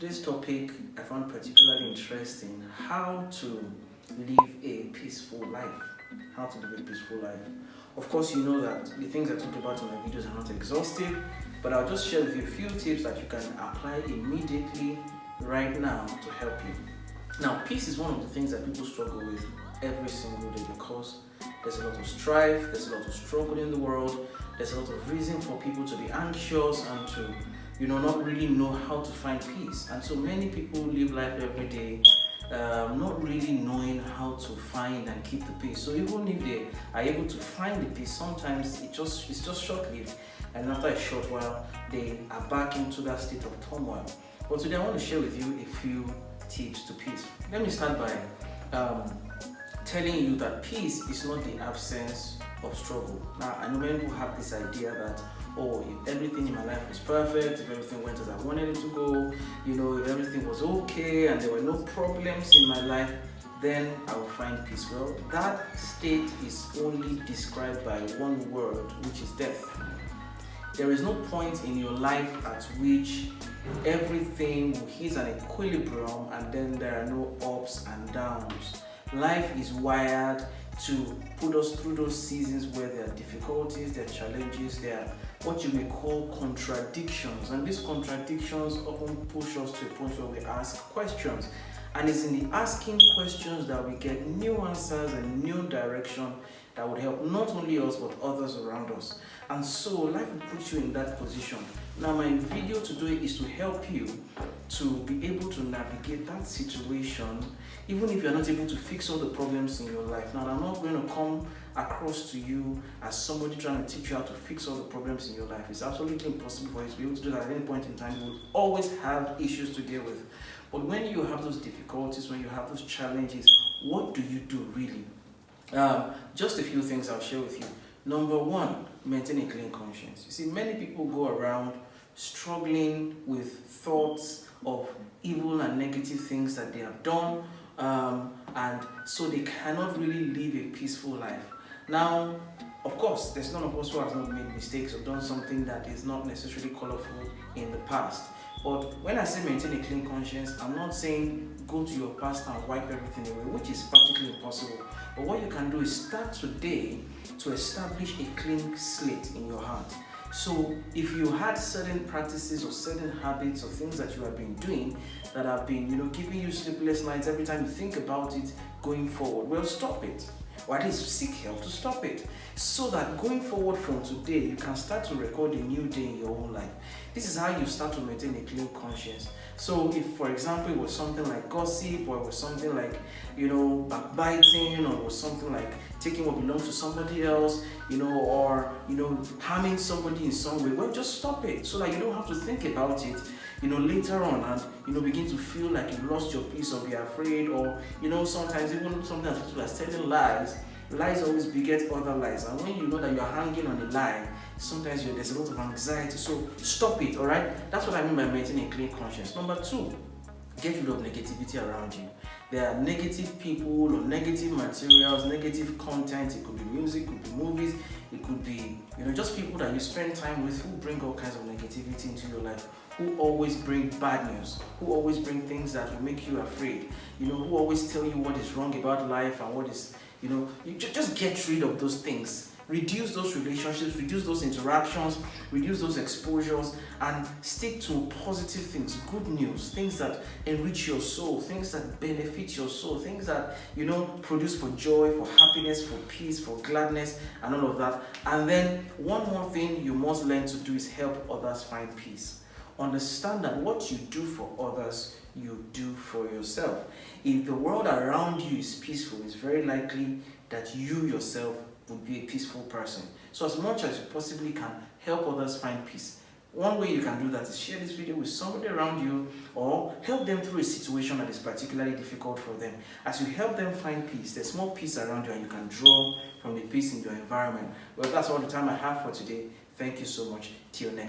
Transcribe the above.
Today's topic I found particularly interesting: how to live a peaceful life. How to live a peaceful life. Of course, you know that the things I talk about in my videos are not exhaustive, but I'll just share with you a few tips that you can apply immediately right now to help you. Now, peace is one of the things that people struggle with every single day because there's a lot of strife, there's a lot of struggle in the world, there's a lot of reason for people to be anxious and to not really know how to find peace. And so many people live life every day not really knowing how to find and keep the peace. So even if they are able to find the peace, sometimes it's just short-lived, and after a short while they are back into that state of turmoil. But today I want to share with you a few tips to peace. Let me start by telling you that peace is not the absence of struggle. Now, I know many people have this idea that, if everything in my life was perfect, if everything went as I wanted it to go, if everything was okay and there were no problems in my life, then I will find peace. Well, that state is only described by one word, which is death. There is no point in your life at which everything will hit an equilibrium and then there are no ups and downs. Life is wired to put us through those seasons where there are difficulties, there are challenges, there are what you may call contradictions. And these contradictions often push us to a point where we ask questions. And it's in the asking questions that we get new answers and new direction that would help not only us but others around us. And so life will put you in that position. Now, my video today is to help you to be able to navigate that situation, even if you're not able to fix all the problems in your life. Now, I'm not going to come across to you as somebody trying to teach you how to fix all the problems in your life. It's absolutely impossible for you to be able to do that at any point in time. You will always have issues to deal with. But when you have those difficulties, when you have those challenges, what do you do really? Just a few things I'll share with you. Number one, maintain a clean conscience. You see, many people go around struggling with thoughts of evil and negative things that they have done, and so they cannot really live a peaceful life. Now, of course, there's none of us who has not made mistakes or done something that is not necessarily colorful in the past. But when I say maintain a clean conscience, I'm not saying go to your past and wipe everything away, which is practically impossible. But what you can do is start today to establish a clean slate in your heart. So if you had certain practices or certain habits or things that you have been doing that have been, giving you sleepless nights every time you think about it going forward, well, stop it. Or at least seek help to stop it, so that going forward from today, you can start to record a new day in your own life. This is how you start to maintain a clean conscience. So if, for example, it was something like gossip, or it was something like, backbiting, or it was something like taking what belongs to somebody else, or, harming somebody in some way, well, just stop it so that you don't have to think about it, later on and, begin to feel like you've lost your peace or be afraid, or, sometimes even something as little as telling lies. Lies always beget other lies, and when you know that you're hanging on a lie, sometimes there's a lot of anxiety. So stop it, all right? That's what I mean by maintaining a clean conscience. Number two, get rid of negativity around you. There are negative people or negative materials, negative content. It could be music, it could be movies, it could be just people that you spend time with who bring all kinds of negativity into your life, who always bring bad news, who always bring things that will make you afraid, who always tell you what is wrong about life and what is, you just get rid of those things. Reduce those relationships, reduce those interactions, reduce those exposures, and stick to positive things, good news, things that enrich your soul, things that benefit your soul, things that, produce for joy, for happiness, for peace, for gladness, and all of that. And then one more thing you must learn to do is help others find peace. Understand that what you do for others, you do for yourself. If the world around you is peaceful, it's very likely that you yourself would be a peaceful person. So as much as you possibly can, help others find peace. One way you can do that is share this video with somebody around you, or help them through a situation that is particularly difficult for them. As you help them find peace, there's more peace around you and you can draw from the peace in your environment. Well, that's all the time I have for today. Thank you so much. Till next time.